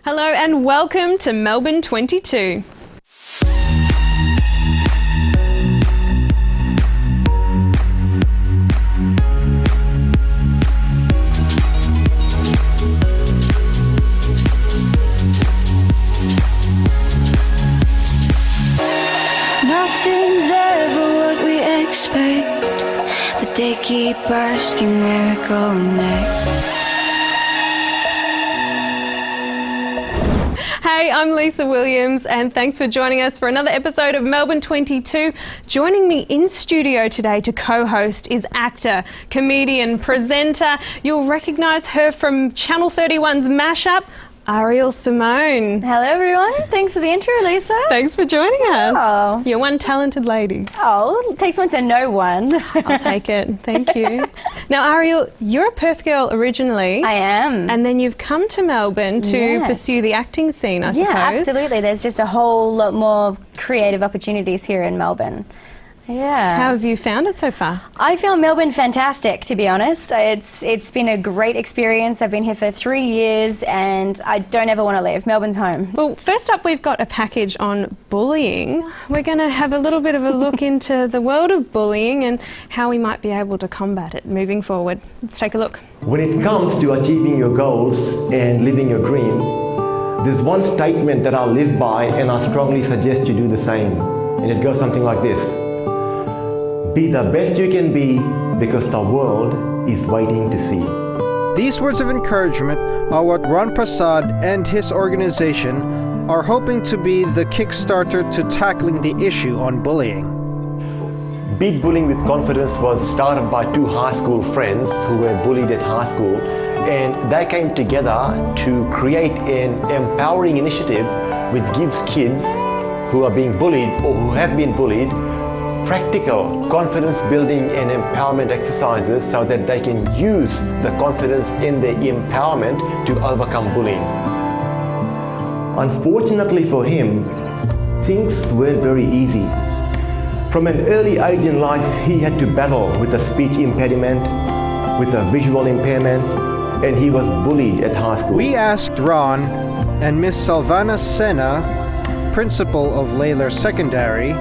Hello and welcome to Melbourne 22. Nothing's ever what we expect, but they keep asking where it goes next. Hey, I'm Lisa Williams and thanks for joining us for another episode of Melbourne 22. Joining me in studio today to co-host is actor, comedian, presenter. You'll recognise her from Channel 31's Mashup, Ariel Simone. Hello everyone, thanks for the intro, Lisa. Thanks for joining us. Oh. You're one talented lady. Oh, it takes one to know one. I'll take it, thank you. Now Ariel, you're a Perth girl originally. I am. And then you've come to Melbourne to Yes. pursue the acting scene, I suppose. Yeah, absolutely. There's just a whole lot more creative opportunities here in Melbourne. Yeah. How have you found it so far? I found Melbourne fantastic, to be honest. It's been a great experience. I've been here for 3 years and I don't ever want to leave. Melbourne's home. Well, first up we've got a package on bullying. We're going to have a little bit of a look into the world of bullying and how we might be able to combat it moving forward. Let's take a look. When it comes to achieving your goals and living your dream, there's one statement that I live by and I strongly suggest you do the same. And it goes something like this. Be the best you can be because the world is waiting to see. These words of encouragement are what Ronprasad and his organization are hoping to be the kickstarter to tackling the issue on bullying. Beat Bullying with Confidence was started by two high school friends who were bullied at high school, and they came together to create an empowering initiative which gives kids who are being bullied or who have been bullied practical confidence building and empowerment exercises so that they can use the confidence in their empowerment to overcome bullying. Unfortunately for him, things weren't very easy. From an early age in life, he had to battle with a speech impediment, with a visual impairment, and he was bullied at high school. We asked Ron and Miss Salvana Sena, principal of Layler Secondary,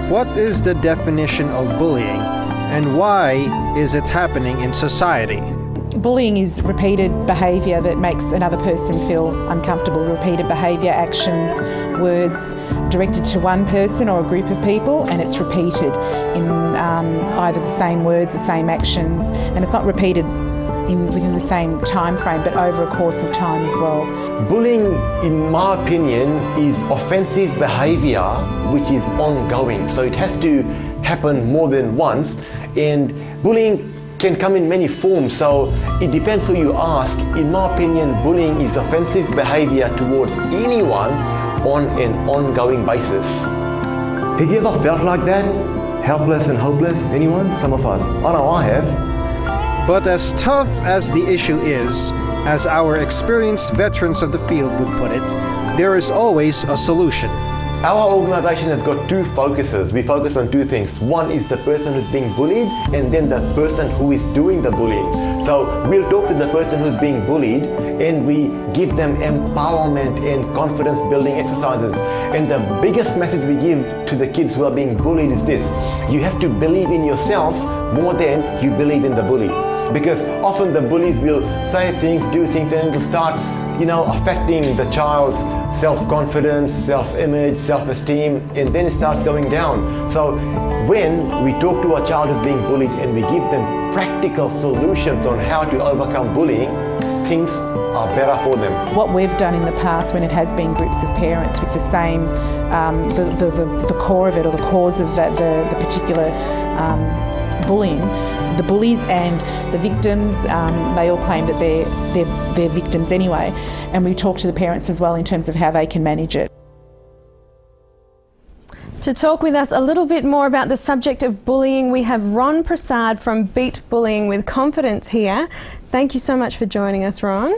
what is the definition of bullying and why is it happening in society? Bullying is repeated behaviour that makes another person feel uncomfortable. Repeated behaviour, actions, words directed to one person or a group of people, and it's repeated in either the same words, the same actions, and it's not repeated within the same time frame but over a course of time as well. Bullying, in my opinion, is offensive behaviour which is ongoing. So it has to happen more than once, and bullying can come in many forms, so it depends who you ask. In my opinion, bullying is offensive behaviour towards anyone on an ongoing basis. Have you ever felt like that? Helpless and hopeless? Anyone? Some of us. I know I have. But as tough as the issue is, as our experienced veterans of the field would put it, there is always a solution. Our organisation has got two focuses. We focus on two things. One is the person who's being bullied, and then the person who is doing the bullying. So we'll talk to the person who's being bullied and we give them empowerment and confidence building exercises. And the biggest message we give to the kids who are being bullied is this: you have to believe in yourself more than you believe in the bully. Because often the bullies will say things, do things, and it will start, affecting the child's self-confidence, self-image, self-esteem, and then it starts going down. So when we talk to a child who's being bullied and we give them practical solutions on how to overcome bullying, things are better for them. What we've done in the past when it has been groups of parents with the same, the core of it or the cause of the particular bullying, the bullies and the victims, they all claim that they're victims anyway, and we talk to the parents as well in terms of how they can manage it. To talk with us a little bit more about the subject of bullying, we have Ronprasad from Beat Bullying with Confidence here. Thank you so much for joining us, Ron.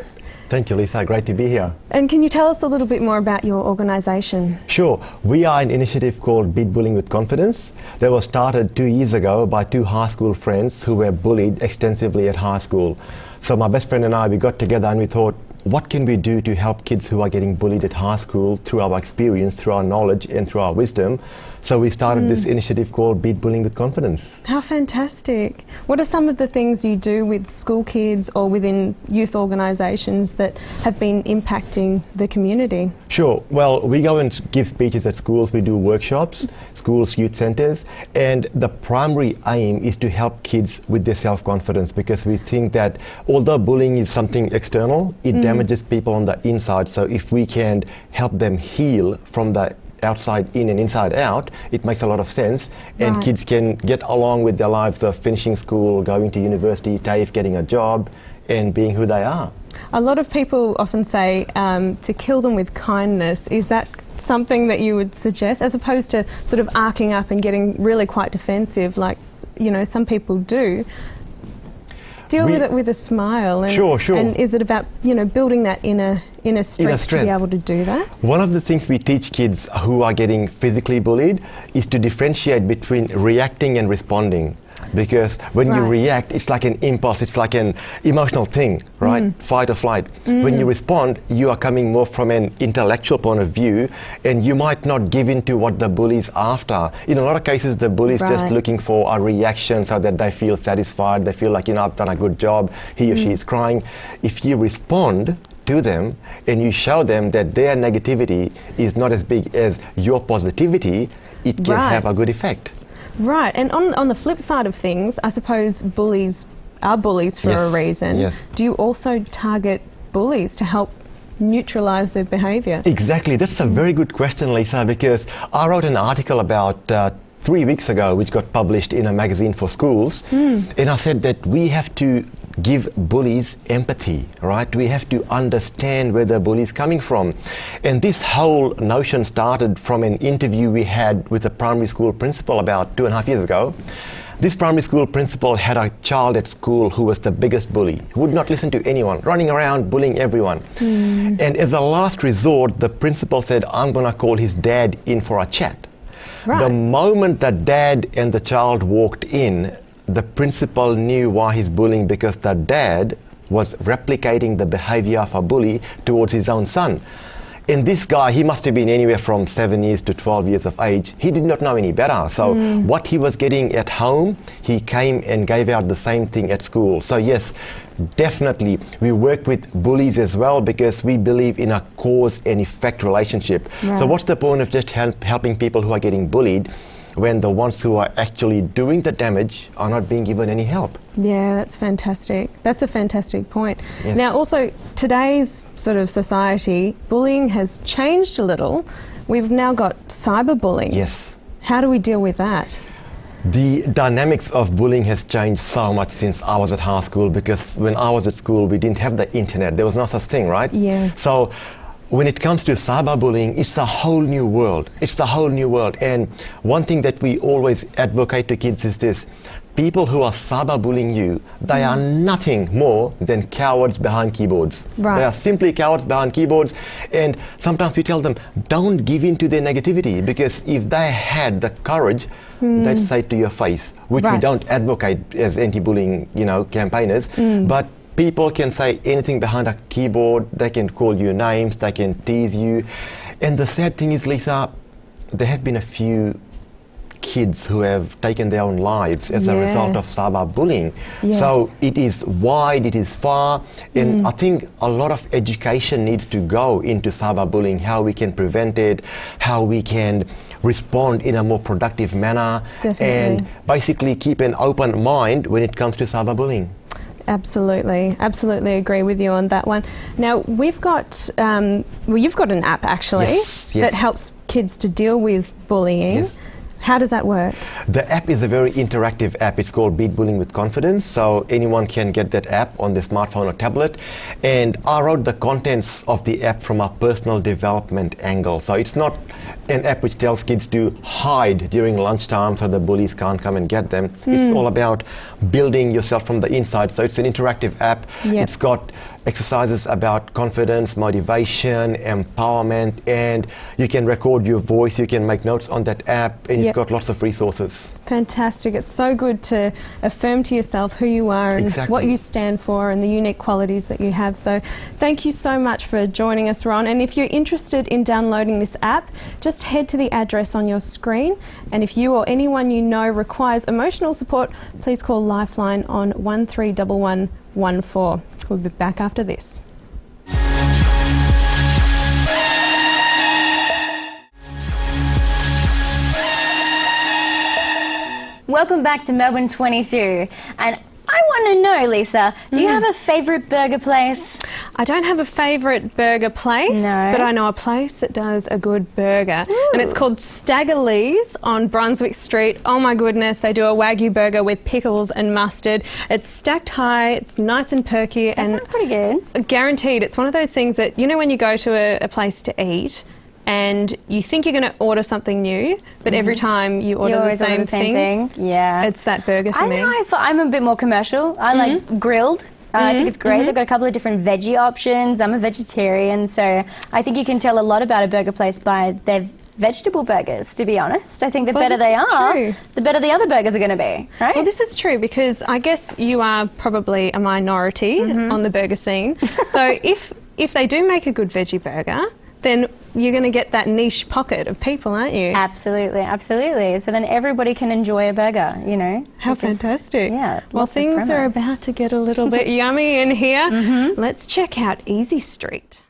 Thank you, Lisa. Great to be here. And can you tell us a little bit more about your organisation? Sure. We are an initiative called Beat Bullying with Confidence that was started 2 years ago by two high school friends who were bullied extensively at high school. So my best friend and I, we got together and we thought, what can we do to help kids who are getting bullied at high school through our experience, through our knowledge and through our wisdom. So we started this initiative called Beat Bullying with Confidence. How fantastic. What are some of the things you do with school kids or within youth organisations that have been impacting the community? Sure. Well, we go and give speeches at schools, we do workshops, schools, youth centres, and the primary aim is to help kids with their self-confidence, because we think that although bullying is something external, it damages people on the inside. So if we can help them heal from the outside in and inside out, it makes a lot of sense, and kids can get along with their lives of finishing school, going to university, TAFE, getting a job, and being who they are. A lot of people often say to kill them with kindness. Is that something that you would suggest, as opposed to sort of arcing up and getting really quite defensive, like, you know, some people do? Deal with it with a smile. And, Sure. And is it about, you know, building that inner strength to be able to do that? One of the things we teach kids who are getting physically bullied is to differentiate between reacting and responding. Because when you react, it's like an impulse, it's like an emotional thing, right? Fight or flight. When you respond, you are coming more from an intellectual point of view, and you might not give in to what the bully's after. In a lot of cases, the bully's just looking for a reaction so that they feel satisfied, they feel like, you know, I've done a good job, he or she is crying. If you respond to them and you show them that their negativity is not as big as your positivity, it can have a good effect. Right, and on the flip side of things, I suppose bullies are bullies for a reason. Yes. Do you also target bullies to help neutralise their behaviour? Exactly, that's a very good question, Lisa, because I wrote an article about 3 weeks ago which got published in a magazine for schools, and I said that we have to give bullies empathy, right? We have to understand where the bully is coming from. And this whole notion started from an interview we had with a primary school principal about 2.5 years ago. This primary school principal had a child at school who was the biggest bully, who would not listen to anyone, running around bullying everyone. And as a last resort, the principal said, I'm going to call his dad in for a chat. The moment the dad and the child walked in, the principal knew why he's bullying, because the dad was replicating the behavior of a bully towards his own son. And this guy, he must have been anywhere from 7 years to 12 years of age. He did not know any better. So what he was getting at home, he came and gave out the same thing at school. So yes, definitely we work with bullies as well, because we believe in a cause and effect relationship. So what's the point of just helping people who are getting bullied when the ones who are actually doing the damage are not being given any help? Yeah, that's fantastic. That's a fantastic point. Now, also, today's sort of society, bullying has changed a little. We've now got cyberbullying. Yes. How do we deal with that? The dynamics of bullying has changed so much since I was at high school, because when I was at school, we didn't have the internet. There was no such thing, right? Yeah. So when it comes to cyberbullying, it's a whole new world. It's a whole new world. And one thing that we always advocate to kids is this: people who are cyberbullying you, they are nothing more than cowards behind keyboards. They are simply cowards behind keyboards. And sometimes we tell them, don't give in to their negativity, because if they had the courage, they'd say it to your face, which we don't advocate as anti-bullying, you know, campaigners. But people can say anything behind a keyboard. They can call you names, they can tease you. And the sad thing is, Lisa, there have been a few kids who have taken their own lives as a result of cyberbullying. So it is wide, it is far, and I think a lot of education needs to go into cyberbullying, how we can prevent it, how we can respond in a more productive manner, and basically keep an open mind when it comes to cyberbullying. Absolutely, absolutely agree with you on that one. Now, we've got, well, you've got an app actually that helps kids to deal with bullying. How does that work? The app is a very interactive app. It's called Beat Bullying with Confidence. So anyone can get that app on their smartphone or tablet. And I wrote the contents of the app from a personal development angle. So it's not an app which tells kids to hide during lunchtime so the bullies can't come and get them. It's all about building yourself from the inside. So it's an interactive app. It's got exercises about confidence, motivation, empowerment, and you can record your voice, you can make notes on that app, and Yep. it's got lots of resources. Fantastic. It's so good to affirm to yourself who you are and Exactly. what you stand for and the unique qualities that you have. So thank you so much for joining us, Ron. And if you're interested in downloading this app, just head to the address on your screen. And if you or anyone you know requires emotional support, please call Lifeline on 131114. We'll be back after this. Welcome back to Melbourne 22. And I want to know, Lisa, do you have a favourite burger place? I don't have a favourite burger place, No. but I know a place that does a good burger. And it's called Staggerlee's on Brunswick Street. Oh my goodness, they do a Wagyu burger with pickles and mustard. It's stacked high, it's nice and perky. That and sounds pretty good. guaranteed, it's one of those things that, you know, when you go to a place to eat and you think you're going to order something new, but every time you order You the always same, order the same thing. Yeah. it's that burger for I me. know, I'm a bit more commercial. I like grilled. I think it's great. They've got a couple of different veggie options. I'm a vegetarian, so I think you can tell a lot about a burger place by their vegetable burgers, to be honest. I think the Well, better this they is are, true. the better the other burgers are going to be, right? Well, this is true because I guess you are probably a minority on the burger scene. So if they do make a good veggie burger, then you're going to get that niche pocket of people, aren't you? Absolutely, absolutely. So then everybody can enjoy a burger, you know. How which is- fantastic. yeah. Well, lots of things are promo. about to get a little bit yummy in here. Let's check out Easy Street.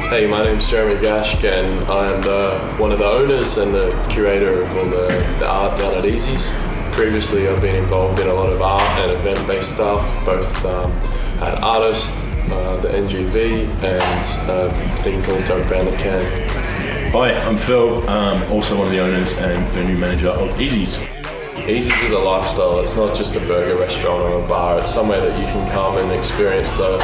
Hey, my name's Jeremy Gashk and I'm one of the owners and the curator of all the art down at Easy's. Previously I've been involved in a lot of art and event-based stuff, both at Artist, the NGV and a thing called Dope Band the Can. Hi, I'm Phil, also one of the owners and venue manager of Easy's. Easy's is a lifestyle. It's not just a burger restaurant or a bar. It's somewhere that you can come and experience the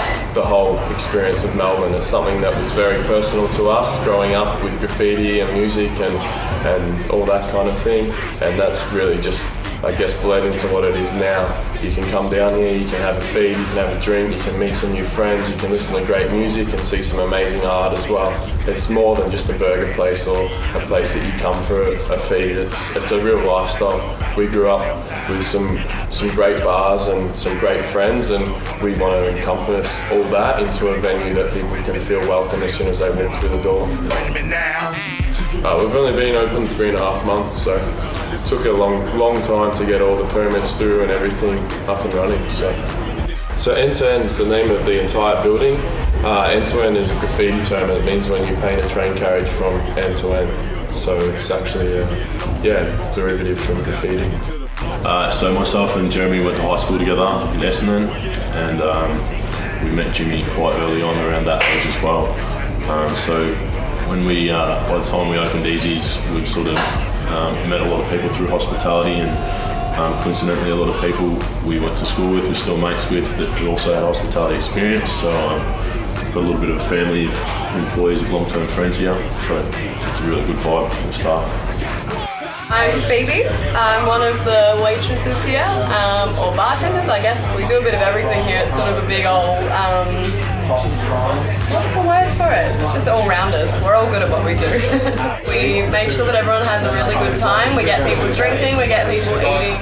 whole experience of Melbourne. It's something that was very personal to us growing up with graffiti and music and all that kind of thing. And that's really just, I guess, bled into what it is now. You can come down here, you can have a feed, you can have a drink, you can meet some new friends, you can listen to great music and see some amazing art as well. It's more than just a burger place or a place that you come for a feed. It's a real lifestyle. We grew up with some great bars and some great friends, and we want to encompass all that into a venue that people can feel welcome as soon as they walk through the door. We've only been open 3.5 months, so it took a long time to get all the permits through and everything up and running. So end to end is the name of the entire building. End to end is a graffiti term. It means when you paint a train carriage from end to end. So it's actually a derivative from graffiti. So myself and Jeremy went to high school together in Essendon, and we met Jimmy quite early on around that age as well. So when we, by the time we opened Easy's, we'd sort of met a lot of people through hospitality, and coincidentally a lot of people we went to school with, we're still mates with, that also had hospitality experience. So got a little bit of a family of employees of long-term friends here, so it's a really good vibe with staff. I'm Phoebe. I'm one of the waitresses here, or bartenders, I guess. We do a bit of everything here. It's sort of a big old, what's the word for it? Just all-rounders. We're all good at what we do. We make sure that everyone has a really good time. We get people drinking, we get people eating.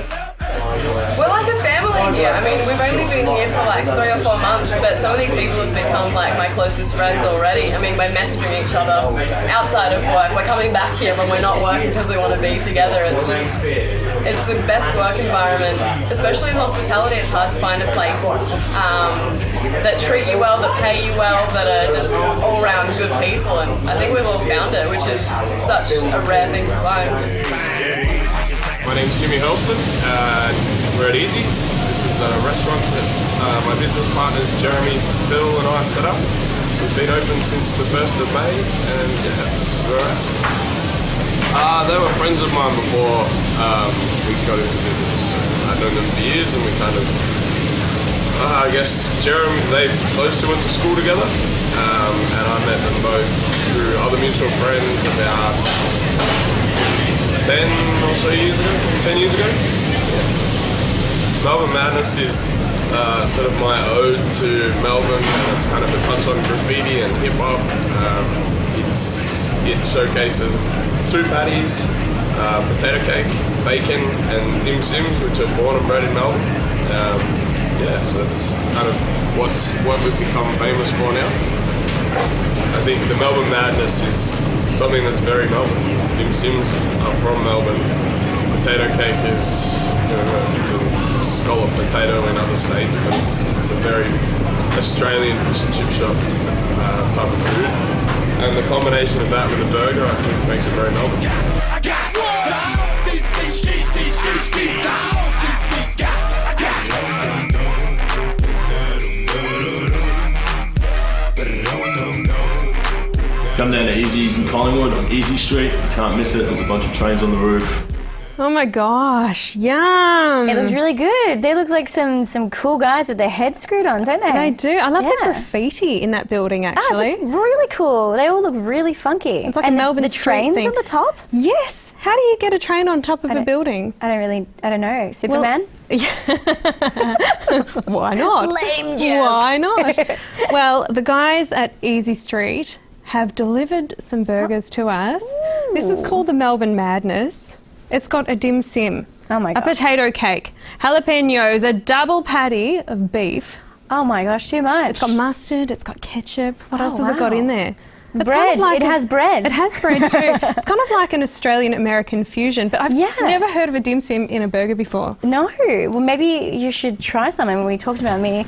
We're like a family here. I mean, we've only been here for like 3 or 4 months, but some of these people have become like my closest friends already. I mean, we're messaging each other outside of work. We're coming back here when we're not working because we want to be together. It's the best work environment, especially in hospitality. It's hard to find a place that treat you well, that pay you well, that are just all-round good people. And I think we've all found it, which is such a rare thing to find. My name's Jimmy Helston. We're at Easy's. This is a restaurant that my business partners Jeremy, Phil and I set up. We've been open since the 1st of May, and yeah, this is where we're at. They were friends of mine before we got into business. I'd known them for years, and we kind of, I guess, Jeremy, they those two went to school together, and I met them both through other mutual friends about 10 or so years ago, 10 years ago. Yeah. Melbourne Madness is sort of my ode to Melbourne, and it's kind of a touch on graffiti and hip hop. It showcases two patties, potato cake, bacon, and dim sims, which are born and bred in Melbourne. So that's kind of what we've become famous for now. I think the Melbourne Madness is something that's very Melbourne. Dim sims are from Melbourne. Potato cake is, it's a scallop potato in other states, but it's a very Australian fish and chip shop type of food. And the combination of that with a burger, I think, makes it very Melbourne. Come down to Easy's in Collingwood on Easy Street. You can't miss it. There's a bunch of trains on the roof. Oh my gosh, yum. It looks really good. They look like some cool guys with their heads screwed on, don't they? They do. I love the graffiti in that building, actually. It's really cool. They all look really funky. It's like a Melbourne the trains scene on the top? Yes. How do you get a train on top of a building? I don't know. Superman? Why not? Lame joke. Why not? Well, the guys at Easy Street have delivered some burgers to us. Ooh. This is called the Melbourne Madness. It's got a dim sim, a potato cake, jalapenos, a double patty of beef. Oh my gosh, too much. It's got mustard, it's got ketchup. What else has it got in there? It's bread. Kind of like it has bread. It has bread too. It's kind of like an Australian-American fusion, but I've never heard of a dim sim in a burger before. No. Well, maybe you should try something. When we talked about me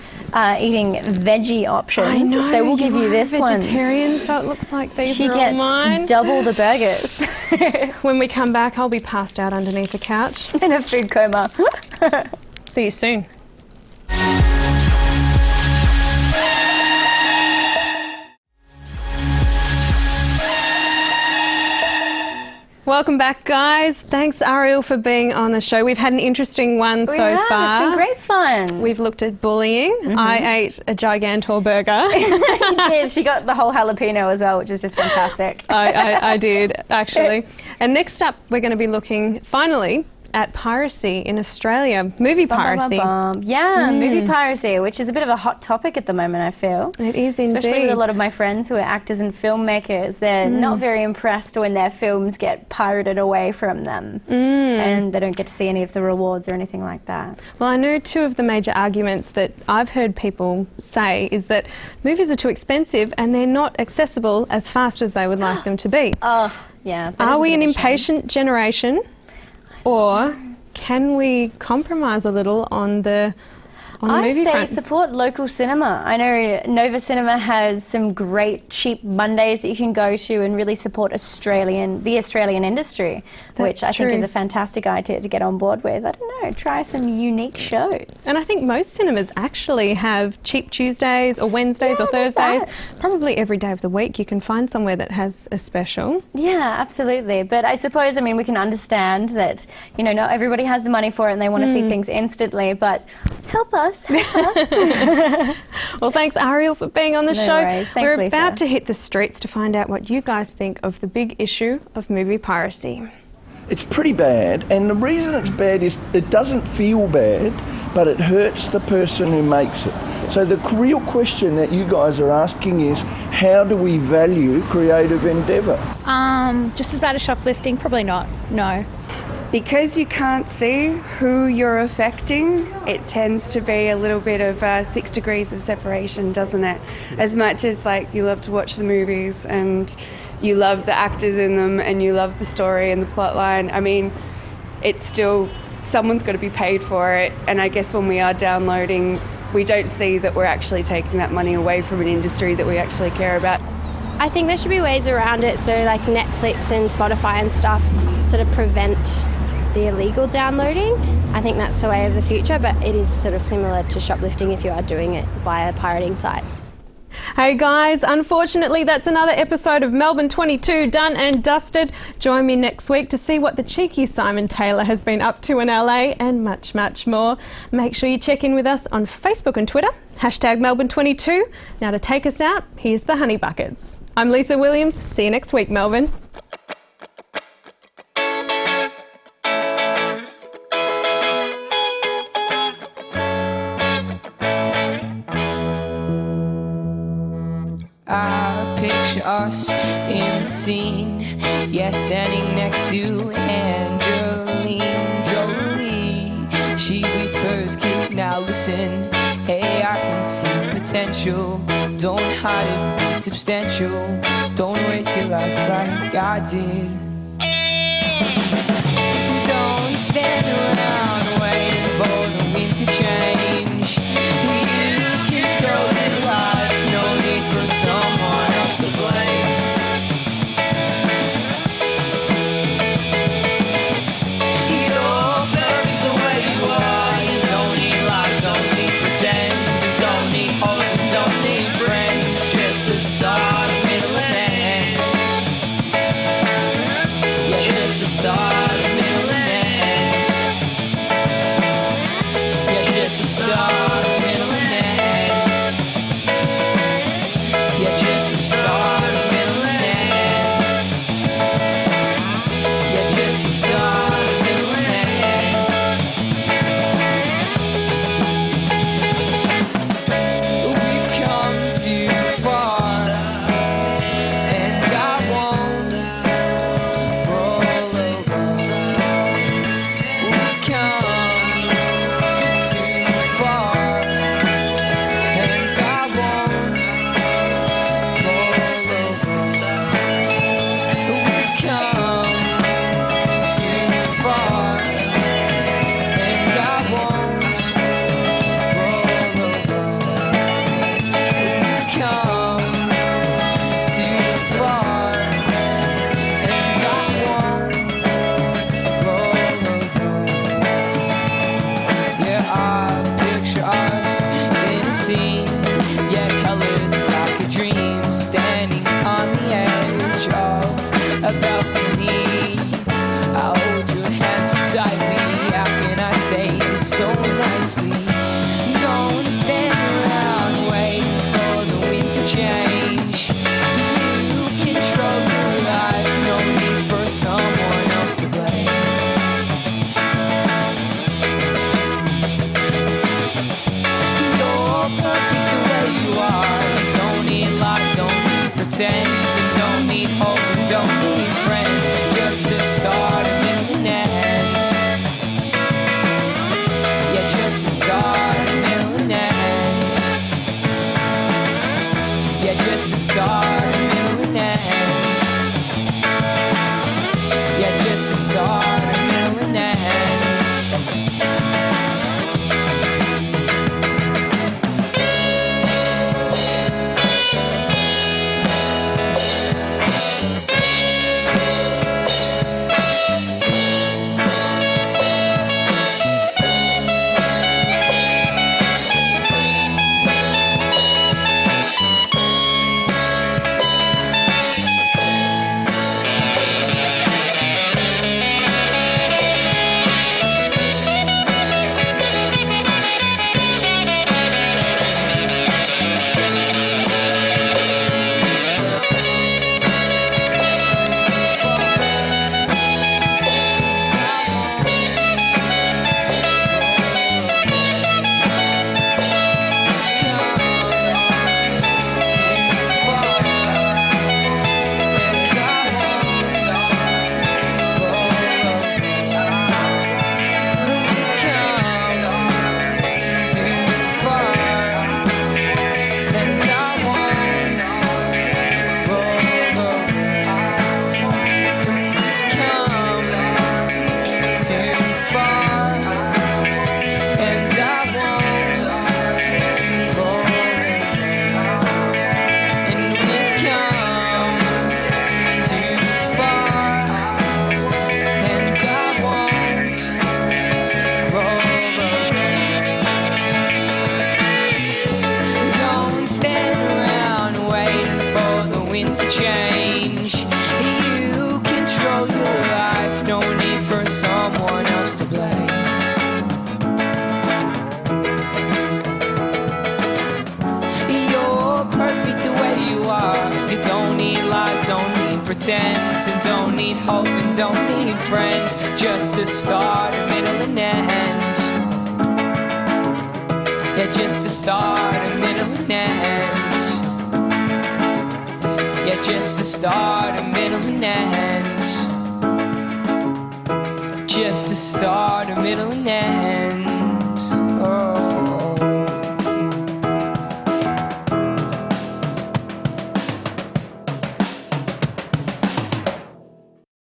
eating veggie options, I know, so we'll give you this one. Vegetarian, so it looks like these she are gets all mine. double the burgers. When we come back, I'll be passed out underneath the couch. In a food coma. See you soon. Welcome back, guys. Thanks, Ariel, for being on the show. We've had an interesting one so far. It's been great fun. We've looked at bullying. I ate a Gigantor burger. You did. She got the whole jalapeno as well, which is just fantastic. I did, actually. And next up, we're going to be looking, finally, at piracy in Australia. Movie piracy. Yeah, movie piracy, which is a bit of a hot topic at the moment, I feel. It is indeed. Especially with a lot of my friends who are actors and filmmakers. They're not very impressed when their films get pirated away from them. And they don't get to see any of the rewards or anything like that. Well, I know two of the major arguments that I've heard people say is that movies are too expensive and they're not accessible as fast as they would like them to be. Oh, yeah. Are we an impatient generation? Or can we compromise a little on the movie front? I say support local cinema. I know Nova Cinema has some great cheap Mondays that you can go to and really support the Australian industry, which I think is a fantastic idea to get on board with. I don't know, try some unique shows. And I think most cinemas actually have cheap Tuesdays or Wednesdays or Thursdays. Probably every day of the week you can find somewhere that has a special. Yeah, absolutely. But I suppose, I mean, we can understand that, you know, not everybody has the money for it and they want to see things instantly, but help us. Well, thanks, Ariel, for being on the show. Worries. Thanks, We're Lisa. about to hit the streets to find out what you guys think of the big issue of movie piracy. It's pretty bad, and the reason it's bad is it doesn't feel bad, but it hurts the person who makes it. So the real question that you guys are asking is, how do we value creative endeavour? Just as bad as shoplifting? Probably not, no. Because you can't see who you're affecting, it tends to be a little bit of 6 degrees of separation, doesn't it? As much as like you love to watch the movies and you love the actors in them and you love the story and the plot line, I mean, it's still, someone's got to be paid for it. And I guess when we are downloading, we don't see that we're actually taking that money away from an industry that we actually care about. I think there should be ways around it, so like Netflix and Spotify and stuff sort of prevent the illegal downloading. I think that's the way of the future, but it is sort of similar to shoplifting if you are doing it via pirating sites. Hey guys, unfortunately that's another episode of Melbourne 22 done and dusted. Join me next week to see what the cheeky Simon Taylor has been up to in LA and much, much more. Make sure you check in with us on Facebook and Twitter, #Melbourne22. Now to take us out, here's the Honey Buckets. I'm Lisa Williams. See you next week, Melbourne. picture us in the scene. Yeah, standing next to Angelina Jolie. She whispers, kid, now listen. Hey, I can see potential. Don't hide it, be substantial. Don't waste your life like I did. Don't stand around waiting for the wind to change. You control your life, no need for someone else to blame. You're perfect the way you are. You don't need lies, don't need pretends, and don't need hope, and don't need friends. Just a start, a middle, and end. Yeah, just a start, a middle, and end. Yeah, just a start, a middle, and end. Yeah, just a start, a middle, and end. Yeah, just a start, a middle, and end. We've come too far, and I won't roll over. We've come too far, and I won't roll over. We've come too far, and I won't roll over. We've come too far, and I won't roll over. Yeah, I picture us in a scene. Yeah, colors like a dream, standing on the edge of a balcony. I hold your hand so tightly. How can I say this so nicely? Don't stand around waiting for the wind to change. You control your life, no need for someone else to blame. You're perfect the way you are. You don't need lies, don't need pretense, and don't need hope, and don't need friends. Just a start, a middle, and end. Yeah, just a start, a middle, and end. Yeah, just a start, a middle, and end. Yeah, just a start, a middle, and end. change. You control your life, no need for someone else to blame. You're perfect the way you are. You don't need lies, don't need pretense, and don't need hope and don't need friends. Just a start, a middle and end. Yeah, just a start, a middle and end. Yeah, just a start, a middle, and end. Just a start, a middle, and end.